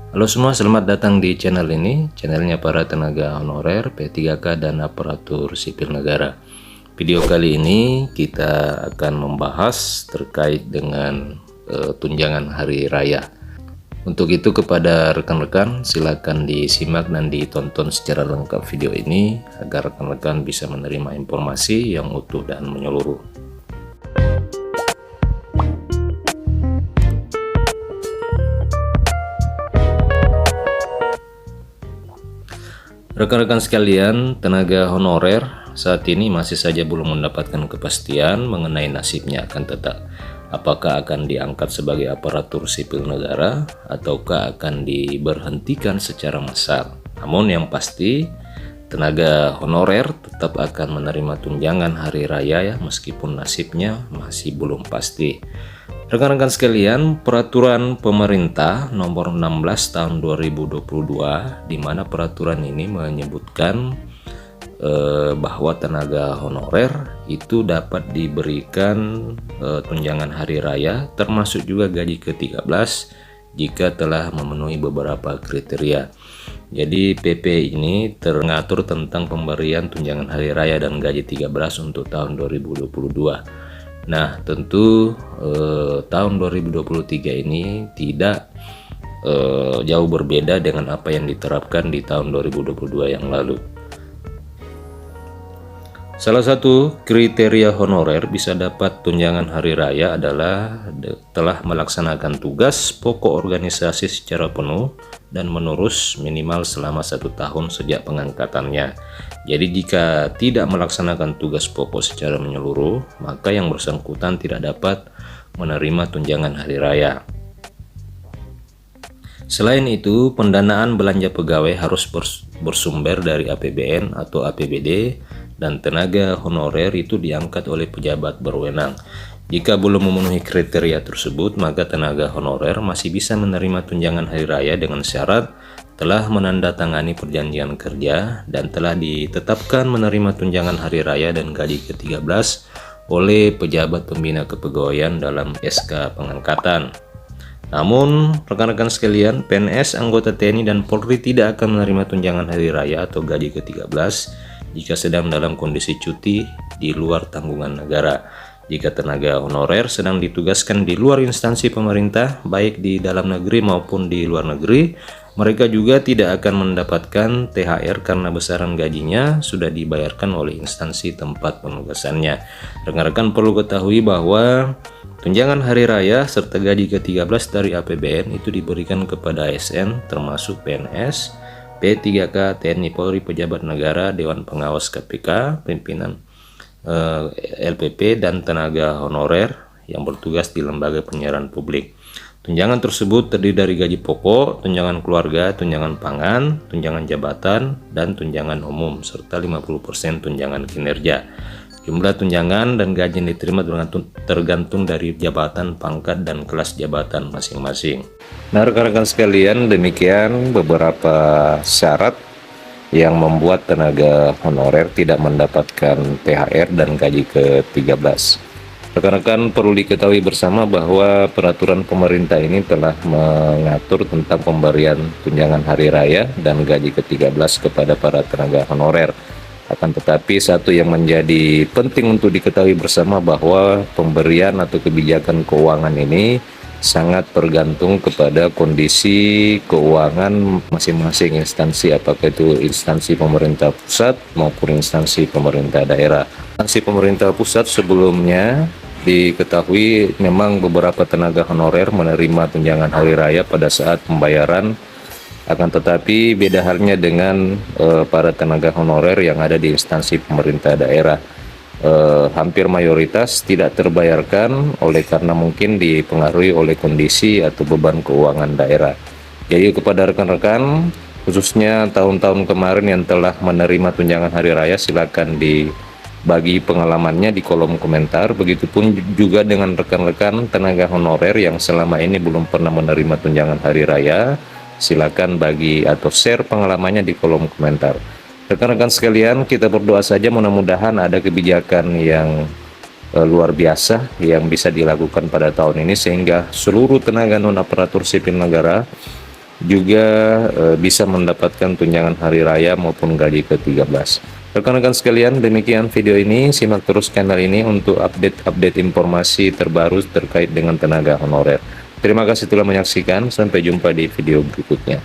Halo semua, selamat datang di channel ini, channelnya para tenaga honorer, P3K dan aparatur sipil negara. Video kali ini kita akan membahas terkait dengan tunjangan hari raya. Untuk itu kepada rekan-rekan silakan disimak dan ditonton secara lengkap video ini agar rekan-rekan bisa menerima informasi yang utuh dan menyeluruh. Rekan-rekan sekalian, tenaga honorer saat ini masih saja belum mendapatkan kepastian mengenai nasibnya akan tetap apakah akan diangkat sebagai aparatur sipil negara ataukah akan diberhentikan secara massal. Namun yang pasti tenaga honorer tetap akan menerima tunjangan hari raya ya, meskipun nasibnya masih belum pasti. Rekan-rekan sekalian, peraturan pemerintah nomor 16 tahun 2022 di mana peraturan ini menyebutkan bahwa tenaga honorer itu dapat diberikan tunjangan hari raya termasuk juga gaji ke-13 jika telah memenuhi beberapa kriteria. Jadi PP ini mengatur tentang pemberian tunjangan hari raya dan gaji 13 untuk tahun 2022. Nah, tentu tahun 2023 ini tidak jauh berbeda dengan apa yang diterapkan di tahun 2022 yang lalu. Salah satu kriteria honorer bisa dapat tunjangan hari raya adalah telah melaksanakan tugas pokok organisasi secara penuh dan menerus minimal selama 1 tahun sejak pengangkatannya. Jadi jika tidak melaksanakan tugas pokok secara menyeluruh, maka yang bersangkutan tidak dapat menerima tunjangan hari raya. Selain itu, pendanaan belanja pegawai harus bersumber dari APBN atau APBD dan tenaga honorer itu diangkat oleh pejabat berwenang. Jika belum memenuhi kriteria tersebut, maka tenaga honorer masih bisa menerima tunjangan hari raya dengan syarat telah menandatangani perjanjian kerja dan telah ditetapkan menerima tunjangan hari raya dan gaji ke-13 oleh pejabat pembina kepegawaian dalam SK pengangkatan. Namun, rekan-rekan sekalian, PNS, anggota TNI, dan Polri tidak akan menerima tunjangan hari raya atau gaji ke-13 jika sedang dalam kondisi cuti di luar tanggungan negara. Jika tenaga honorer sedang ditugaskan di luar instansi pemerintah, baik di dalam negeri maupun di luar negeri, mereka juga tidak akan mendapatkan THR karena besaran gajinya sudah dibayarkan oleh instansi tempat penugasannya. Rekan-rekan perlu ketahui bahwa tunjangan hari raya serta gaji ke-13 dari APBN itu diberikan kepada ASN termasuk PNS, P3K, TNI, Polri, pejabat negara, Dewan Pengawas KPK, pimpinan LPP, dan tenaga honorer yang bertugas di lembaga penyiaran publik. Tunjangan tersebut terdiri dari gaji pokok, tunjangan keluarga, tunjangan pangan, tunjangan jabatan, dan tunjangan umum, serta 50% tunjangan kinerja. Jumlah tunjangan dan gaji yang diterima tergantung dari jabatan, pangkat, dan kelas jabatan masing-masing. Nah, rekan-rekan sekalian, demikian beberapa syarat yang membuat tenaga honorer tidak mendapatkan THR dan gaji ke-13. Rekan-rekan perlu diketahui bersama bahwa peraturan pemerintah ini telah mengatur tentang pemberian tunjangan hari raya dan gaji ke-13 kepada para tenaga honorer. Akan tetapi satu yang menjadi penting untuk diketahui bersama bahwa pemberian atau kebijakan keuangan ini sangat tergantung kepada kondisi keuangan masing-masing instansi, apakah itu instansi pemerintah pusat maupun instansi pemerintah daerah. Instansi pemerintah pusat sebelumnya diketahui memang beberapa tenaga honorer menerima tunjangan hari raya pada saat pembayaran, akan tetapi beda halnya dengan para tenaga honorer yang ada di instansi pemerintah daerah. Hampir mayoritas tidak terbayarkan oleh karena mungkin dipengaruhi oleh kondisi atau beban keuangan daerah. Jadi kepada rekan-rekan khususnya tahun-tahun kemarin yang telah menerima tunjangan hari raya, silakan dibagi pengalamannya di kolom komentar. Begitupun juga dengan rekan-rekan tenaga honorer yang selama ini belum pernah menerima tunjangan hari raya, silakan bagi atau share pengalamannya di kolom komentar. Rekan-rekan sekalian, kita berdoa saja mudah-mudahan ada kebijakan yang luar biasa yang bisa dilakukan pada tahun ini sehingga seluruh tenaga non aparatur sipil negara juga bisa mendapatkan tunjangan hari raya maupun gaji ke-13. Rekan-rekan sekalian, demikian video ini. Simak terus channel ini untuk update-update informasi terbaru terkait dengan tenaga honorer. Terima kasih telah menyaksikan. Sampai jumpa di video berikutnya.